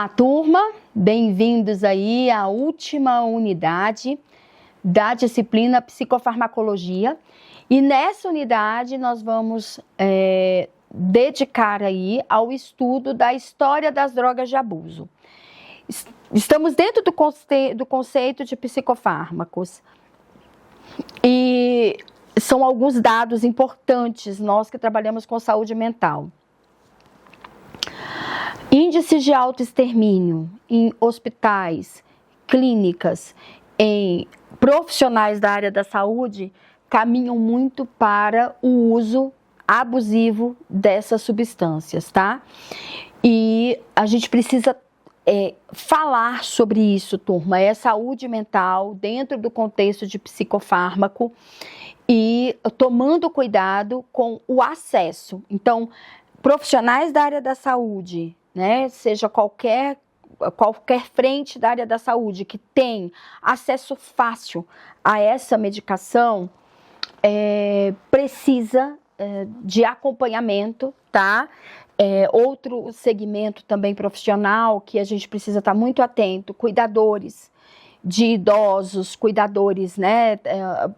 Olá, turma, bem-vindos aí à última unidade da disciplina Psicofarmacologia. E nessa unidade nós vamos dedicar aí ao estudo da história das drogas de abuso. Estamos dentro do conceito de psicofármacos e são alguns dados importantes, nós que trabalhamos com saúde mental. Índices de autoextermínio em hospitais, clínicas, em profissionais da área da saúde caminham muito para o uso abusivo dessas substâncias, tá? E a gente precisa falar sobre isso, turma, é saúde mental dentro do contexto de psicofármaco e tomando cuidado com o acesso. Então, profissionais da área da saúde, né, seja qualquer frente da área da saúde que tem acesso fácil a essa medicação, precisa de acompanhamento, tá? Outro segmento também profissional que a gente precisa estar muito atento, cuidadores de idosos, cuidadores, né,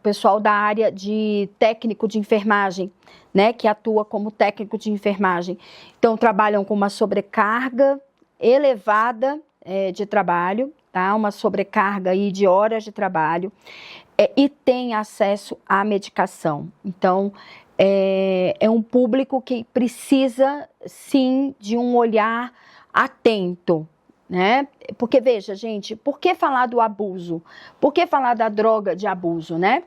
pessoal da área de técnico de enfermagem, né, que atua como técnico de enfermagem. Então, trabalham com uma sobrecarga elevada de trabalho, tá? Uma sobrecarga aí de horas de trabalho e tem acesso à medicação. Então, é um público que precisa, sim, de um olhar atento, né? Porque, veja, gente, por que falar do abuso? Por que falar da droga de abuso, né?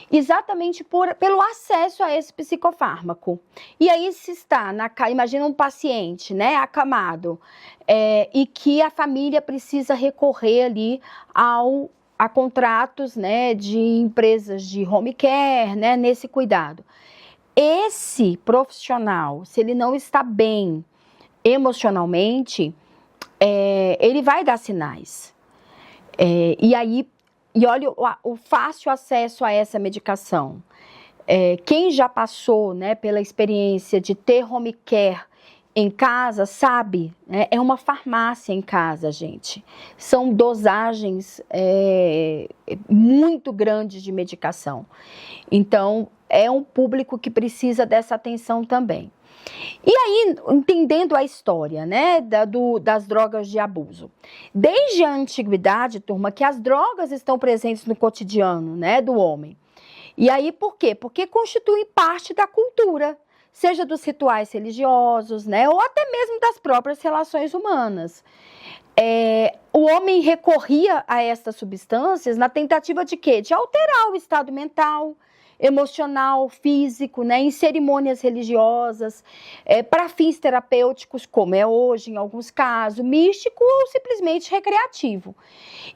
Exatamente pelo acesso a esse psicofármaco. E aí se está, imagina um paciente, né, acamado, e que a família precisa recorrer ali a contratos, né, de empresas de home care, né, nesse cuidado. Esse profissional, se ele não está bem emocionalmente, ele vai dar sinais. E olha o fácil acesso a essa medicação. Quem já passou, né, pela experiência de ter home care em casa, sabe, né, é uma farmácia em casa, gente. São dosagens muito grandes de medicação. Então, é um público que precisa dessa atenção também. E aí, entendendo a história, né, das drogas de abuso. Desde a antiguidade, turma, que as drogas estão presentes no cotidiano, né, do homem. E aí, por quê? Porque constituem parte da cultura, seja dos rituais religiosos, né, ou até mesmo das próprias relações humanas. O homem recorria a essas substâncias na tentativa de quê? De alterar o estado mental, emocional, físico, né, em cerimônias religiosas, para fins terapêuticos, como é hoje, em alguns casos, místico ou simplesmente recreativo.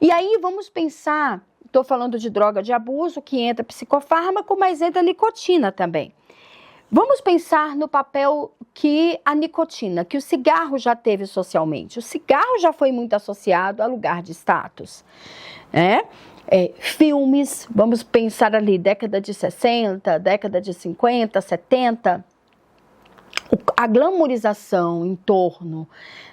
E aí vamos pensar, estou falando de droga de abuso, que entra psicofármaco, mas entra nicotina também. Vamos pensar no papel que a nicotina, que o cigarro já teve socialmente. O cigarro já foi muito associado a lugar de status, né? Filmes, vamos pensar ali, década de 60, década de 50, 70, a glamourização em torno,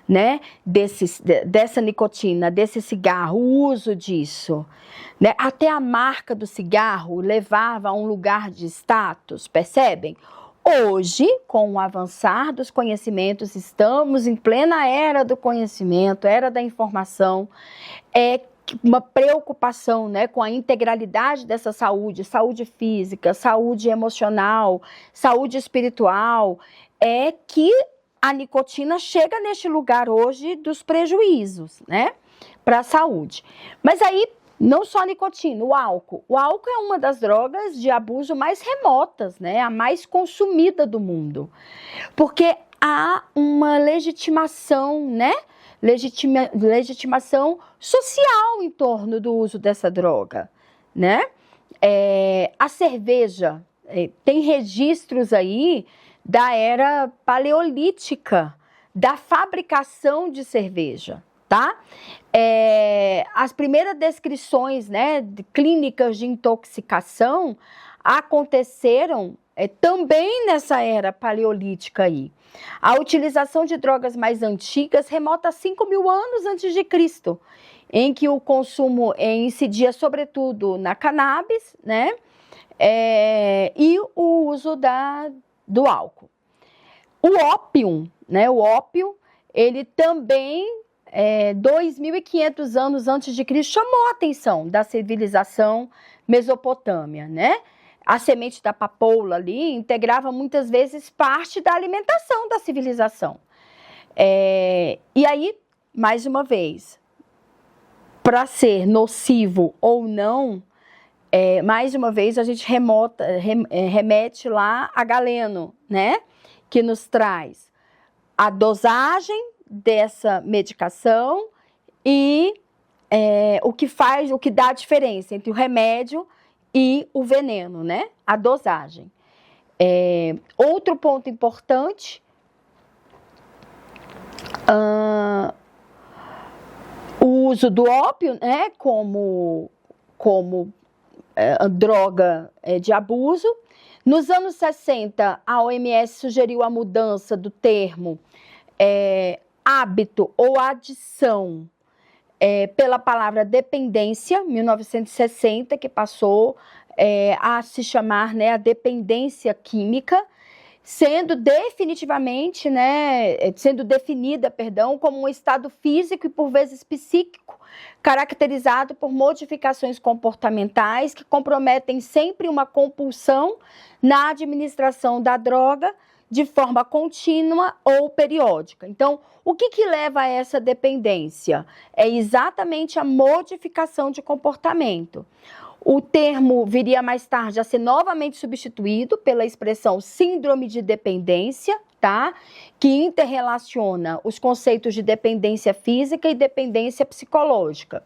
né, dessa nicotina, desse cigarro, o uso disso, né, até a marca do cigarro levava a um lugar de status, percebem? Hoje, com o avançar dos conhecimentos, estamos em plena era do conhecimento, era da informação, uma preocupação, né, com a integralidade dessa saúde, saúde física, saúde emocional, saúde espiritual, que a nicotina chega neste lugar hoje dos prejuízos, né, para a saúde. Mas aí, não só a nicotina, o álcool. O álcool é uma das drogas de abuso mais remotas, né, a mais consumida do mundo, porque há uma legitimação, né, legitimação social em torno do uso dessa droga, né? A cerveja, tem registros aí da era paleolítica, da fabricação de cerveja, tá? As primeiras descrições, né, de clínicas de intoxicação aconteceram também nessa era paleolítica aí. A utilização de drogas mais antigas remota a 5.000 anos antes de Cristo, em que o consumo incidia sobretudo na cannabis, né? E o uso do álcool. O ópio, né? O ópio, ele também, 2.500 anos antes de Cristo, chamou a atenção da civilização mesopotâmia, né? A semente da papoula ali integrava muitas vezes parte da alimentação da civilização. E aí, mais uma vez, para ser nocivo ou não, mais uma vez a gente remete lá a Galeno, né? Que nos traz a dosagem dessa medicação e o que dá a diferença entre o remédio e o veneno, né? A dosagem. Outro ponto importante, o uso do ópio, né? Como droga de abuso. Nos anos 60, a OMS sugeriu a mudança do termo hábito ou adição pela palavra dependência, 1960, que passou a se chamar, né, a dependência química, sendo definitivamente, né, sendo definida, como um estado físico e por vezes psíquico, caracterizado por modificações comportamentais que comprometem sempre uma compulsão na administração da droga de forma contínua ou periódica. Então, o que leva a essa dependência? É exatamente a modificação de comportamento. O termo viria mais tarde a ser novamente substituído pela expressão síndrome de dependência, tá? Que interrelaciona os conceitos de dependência física e dependência psicológica.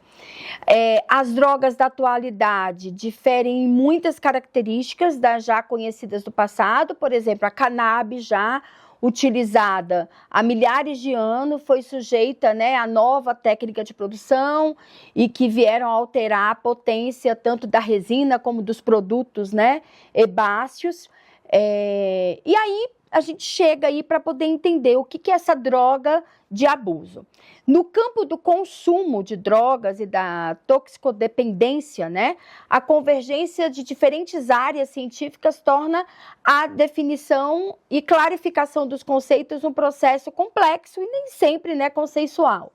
As drogas da atualidade diferem em muitas características das já conhecidas do passado, por exemplo, a cannabis já utilizada há milhares de anos, foi sujeita, né, a nova técnica de produção e que vieram a alterar a potência tanto da resina como dos produtos, né, herbáceos. E aí a gente chega aí para poder entender o que é essa droga de abuso. No campo do consumo de drogas e da toxicodependência, né, a convergência de diferentes áreas científicas torna a definição e clarificação dos conceitos um processo complexo e nem sempre, né, consensual.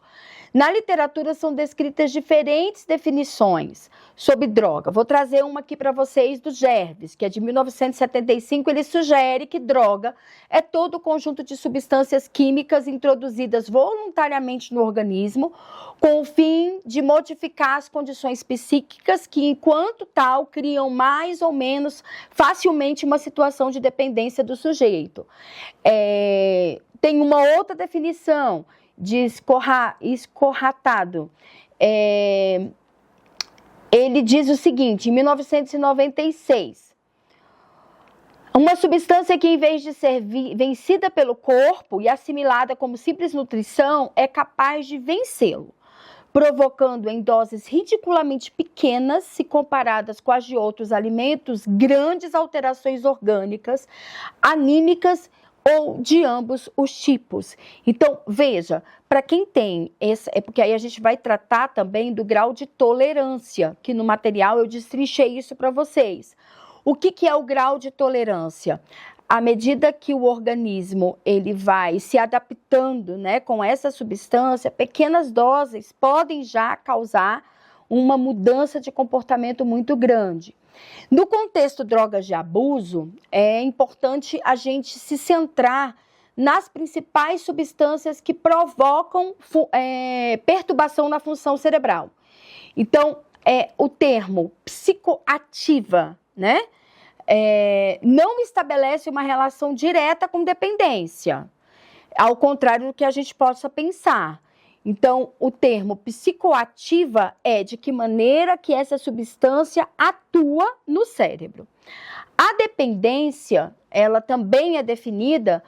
Na literatura são descritas diferentes definições sobre droga. Vou trazer uma aqui para vocês do Gerves, que é de 1975. Ele sugere que droga é todo o conjunto de substâncias químicas introduzidas voluntariamente no organismo com o fim de modificar as condições psíquicas que, enquanto tal, criam mais ou menos facilmente uma situação de dependência do sujeito. Tem uma outra definição de escorratado. Ele diz o seguinte, em 1996, uma substância que, em vez de ser vencida pelo corpo e assimilada como simples nutrição, é capaz de vencê-lo, provocando em doses ridiculamente pequenas, se comparadas com as de outros alimentos, grandes alterações orgânicas, anímicas ou de ambos os tipos. Então, veja, para quem tem porque aí a gente vai tratar também do grau de tolerância, que no material eu destrinchei isso para vocês. O que é o grau de tolerância? À medida que o organismo ele vai se adaptando, né, com essa substância, pequenas doses podem já causar uma mudança de comportamento muito grande. No contexto drogas de abuso, é importante a gente se centrar nas principais substâncias que provocam perturbação na função cerebral. Então, o termo psicoativa, né, não estabelece uma relação direta com dependência, ao contrário do que a gente possa pensar. Então, o termo psicoativa é de que maneira que essa substância atua no cérebro. A dependência, ela também é definida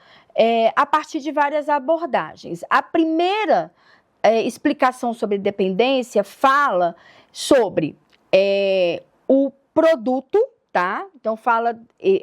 a partir de várias abordagens. A primeira explicação sobre dependência fala sobre o produto, tá? Então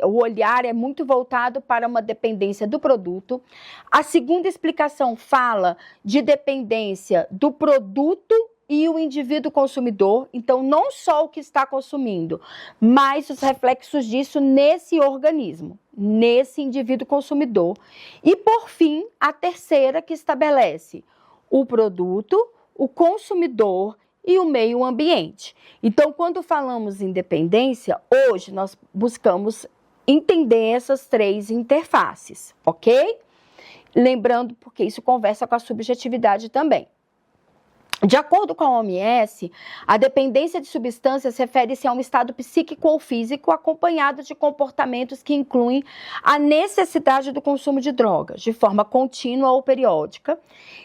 o olhar é muito voltado para uma dependência do produto. A segunda explicação fala de dependência do produto e o indivíduo consumidor, então não só o que está consumindo, mas os reflexos disso nesse organismo, nesse indivíduo consumidor. E por fim, a terceira que estabelece o produto, o consumidor e o meio ambiente. Então, quando falamos em dependência, hoje nós buscamos entender essas três interfaces, ok? Lembrando, porque isso conversa com a subjetividade também. De acordo com a OMS, a dependência de substâncias refere-se a um estado psíquico ou físico acompanhado de comportamentos que incluem a necessidade do consumo de drogas, de forma contínua ou periódica,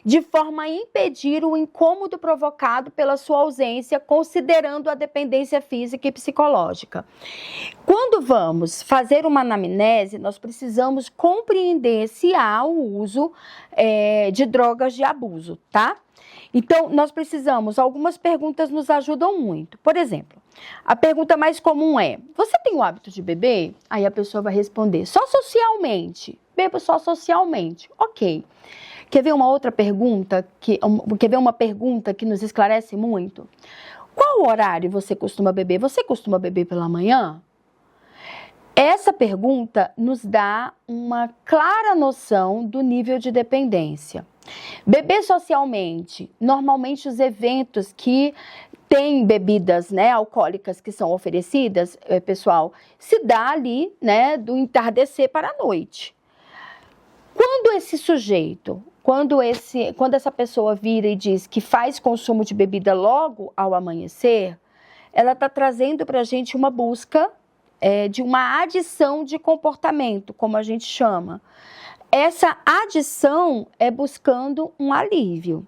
de forma a impedir o incômodo provocado pela sua ausência, considerando a dependência física e psicológica. Quando vamos fazer uma anamnese, nós precisamos compreender se há o uso de drogas de abuso, tá? Então, nós precisamos, algumas perguntas nos ajudam muito. Por exemplo, a pergunta mais comum é: você tem o hábito de beber? Aí a pessoa vai responder: só socialmente. Bebo só socialmente. Ok. Quer ver uma outra pergunta? Quer ver uma pergunta que nos esclarece muito? Qual horário você costuma beber? Você costuma beber pela manhã? Essa pergunta nos dá uma clara noção do nível de dependência. Beber socialmente, normalmente os eventos que têm bebidas, né, alcoólicas que são oferecidas, pessoal, se dá ali, né, do entardecer para a noite. Quando esse sujeito, quando essa pessoa vira e diz que faz consumo de bebida logo ao amanhecer, ela está trazendo para a gente uma busca de uma adição de comportamento, como a gente chama. Essa adição é buscando um alívio.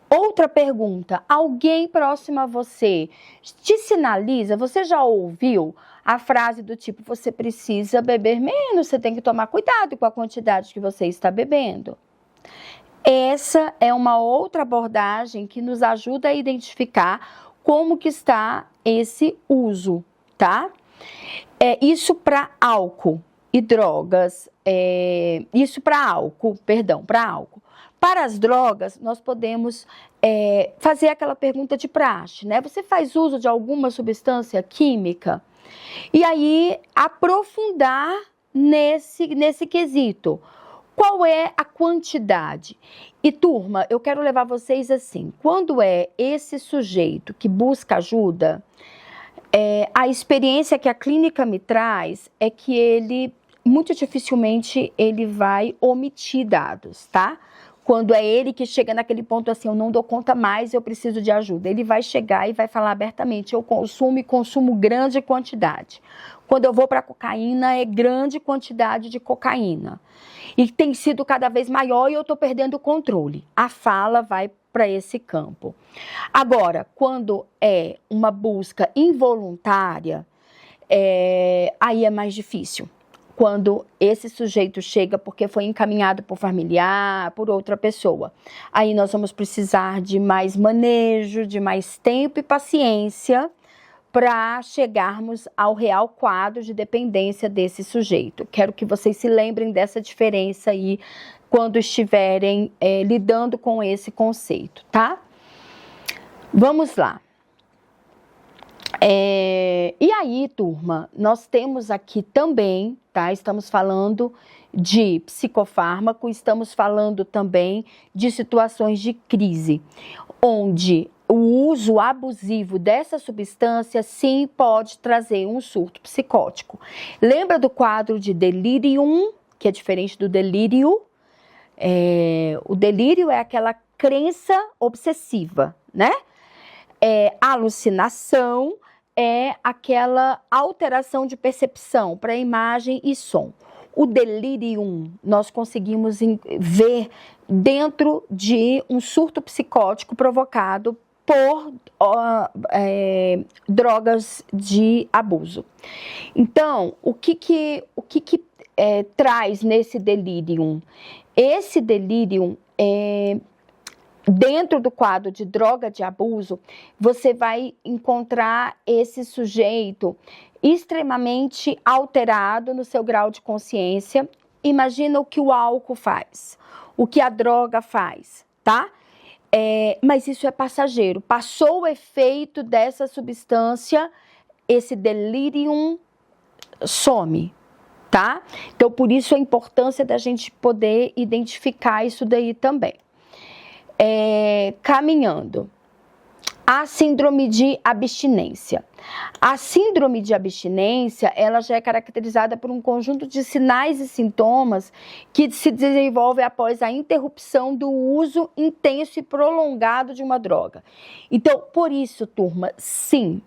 Outra pergunta: alguém próximo a você te sinaliza? Você já ouviu a frase do tipo: você precisa beber menos, você tem que tomar cuidado com a quantidade que você está bebendo? Essa é uma outra abordagem que nos ajuda a identificar como que está esse uso, tá? Isso para álcool e drogas, para álcool. Para as drogas, nós podemos fazer aquela pergunta de praxe, né? Você faz uso de alguma substância química? E aí, aprofundar nesse quesito. Qual é a quantidade? E, turma, eu quero levar vocês assim, quando é esse sujeito que busca ajuda, a experiência que a clínica me traz é que ele, muito dificilmente, ele vai omitir dados, tá? Quando é ele que chega naquele ponto assim: eu não dou conta mais, eu preciso de ajuda. Ele vai chegar e vai falar abertamente: eu consumo grande quantidade. Quando eu vou para a cocaína, é grande quantidade de cocaína. E tem sido cada vez maior e eu estou perdendo o controle. A fala vai para esse campo. Agora, quando é uma busca involuntária, aí é mais difícil. Quando esse sujeito chega porque foi encaminhado por familiar, por outra pessoa. Aí nós vamos precisar de mais manejo, de mais tempo e paciência para chegarmos ao real quadro de dependência desse sujeito. Quero que vocês se lembrem dessa diferença aí quando estiverem lidando com esse conceito, tá? Vamos lá. E aí, turma, nós temos aqui também, tá? Estamos falando de psicofármaco, estamos falando também de situações de crise, onde o uso abusivo dessa substância, sim, pode trazer um surto psicótico. Lembra do quadro de delirium, que é diferente do delírio? O delírio é aquela crença obsessiva, né? Alucinação é aquela alteração de percepção para imagem e som. O delirium nós conseguimos ver dentro de um surto psicótico provocado por drogas de abuso. Então, o que traz nesse delirium? Esse delirium dentro do quadro de droga de abuso, você vai encontrar esse sujeito extremamente alterado no seu grau de consciência. Imagina o que o álcool faz, o que a droga faz, tá? Mas isso é passageiro. Passou o efeito dessa substância, esse delirium some, tá? Então, por isso a importância da gente poder identificar isso daí também. Caminhando. A síndrome de abstinência. A síndrome de abstinência, ela já é caracterizada por um conjunto de sinais e sintomas que se desenvolvem após a interrupção do uso intenso e prolongado de uma droga. Então, por isso, turma, sim,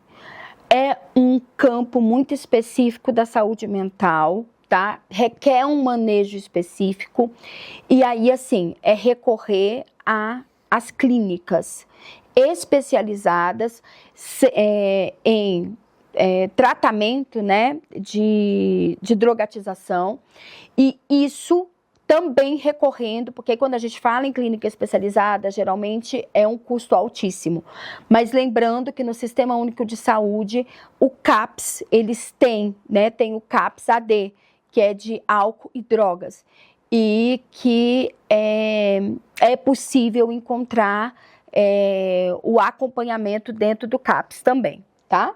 é um campo muito específico da saúde mental, tá? Requer um manejo específico e aí, assim, é recorrer às clínicas especializadas em tratamento, né, de drogatização, e isso também recorrendo, porque quando a gente fala em clínica especializada, geralmente é um custo altíssimo, mas lembrando que no Sistema Único de Saúde, o CAPS, eles têm, né, tem o CAPS AD, que é de álcool e drogas, e que é possível encontrar o acompanhamento dentro do CAPS também, tá?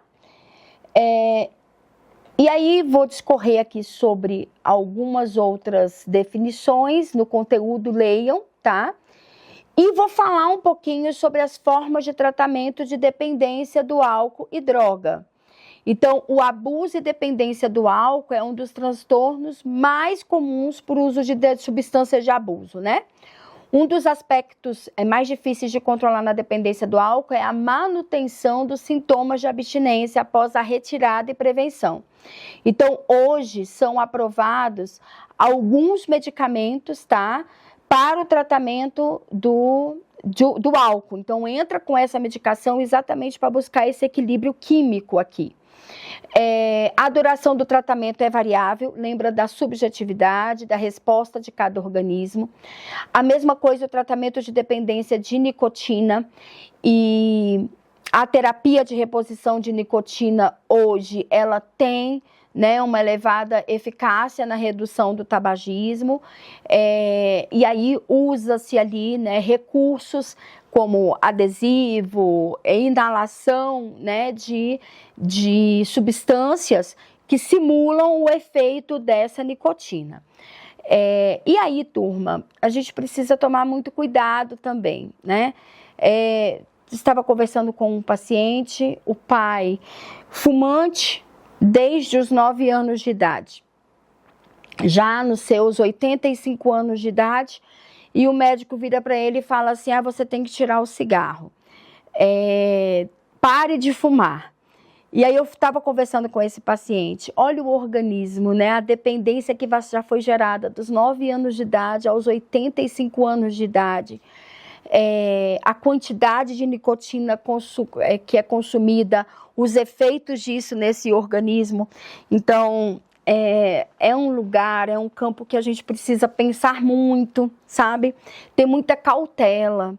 E aí vou discorrer aqui sobre algumas outras definições no conteúdo, leiam, tá? E vou falar um pouquinho sobre as formas de tratamento de dependência do álcool e droga. Então, o abuso e dependência do álcool é um dos transtornos mais comuns por uso de substâncias de abuso, né? Um dos aspectos mais difíceis de controlar na dependência do álcool é a manutenção dos sintomas de abstinência após a retirada e prevenção. Então, hoje são aprovados alguns medicamentos, tá? Para o tratamento do álcool. Então, entra com essa medicação exatamente para buscar esse equilíbrio químico aqui. A duração do tratamento é variável, lembra da subjetividade, da resposta de cada organismo. A mesma coisa o tratamento de dependência de nicotina, e a terapia de reposição de nicotina hoje, ela tem, né, uma elevada eficácia na redução do tabagismo, e aí usa-se ali, né, recursos como adesivo, inalação, né, de substâncias que simulam o efeito dessa nicotina. E aí, turma, a gente precisa tomar muito cuidado também, né? Estava conversando com um paciente, o pai fumante desde os 9 anos de idade, já nos seus 85 anos de idade, e o médico vira para ele e fala assim: você tem que tirar o cigarro, pare de fumar. E aí eu estava conversando com esse paciente, olha o organismo, né, a dependência que já foi gerada dos 9 anos de idade aos 85 anos de idade, a quantidade de nicotina que é consumida, os efeitos disso nesse organismo. Então, é um lugar, é um campo que a gente precisa pensar muito, sabe? Ter muita cautela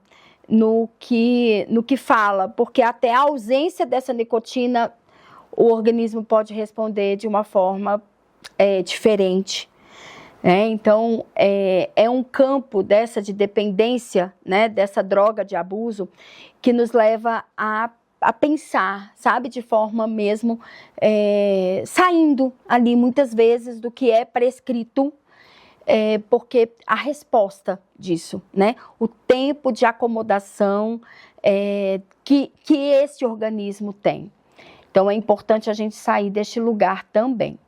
no que fala, porque até a ausência dessa nicotina, o organismo pode responder de uma forma diferente. Então, é um campo de dependência, né, dessa droga de abuso, que nos leva a pensar, sabe, de forma mesmo, saindo ali muitas vezes do que é prescrito, porque a resposta disso, né, o tempo de acomodação que esse organismo tem. Então, é importante a gente sair deste lugar também.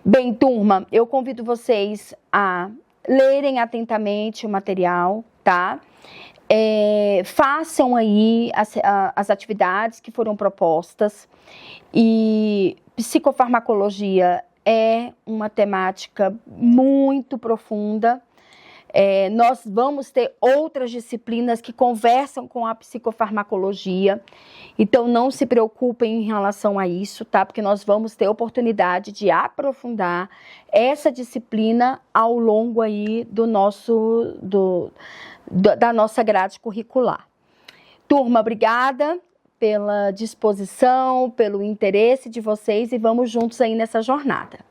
Bem, turma, eu convido vocês a lerem atentamente o material, tá? Façam aí as atividades que foram propostas, e psicofarmacologia é uma temática muito profunda. Nós vamos ter outras disciplinas que conversam com a psicofarmacologia, então não se preocupem em relação a isso, tá? Porque nós vamos ter oportunidade de aprofundar essa disciplina ao longo aí da nossa grade curricular. Turma, obrigada pela disposição, pelo interesse de vocês e vamos juntos aí nessa jornada.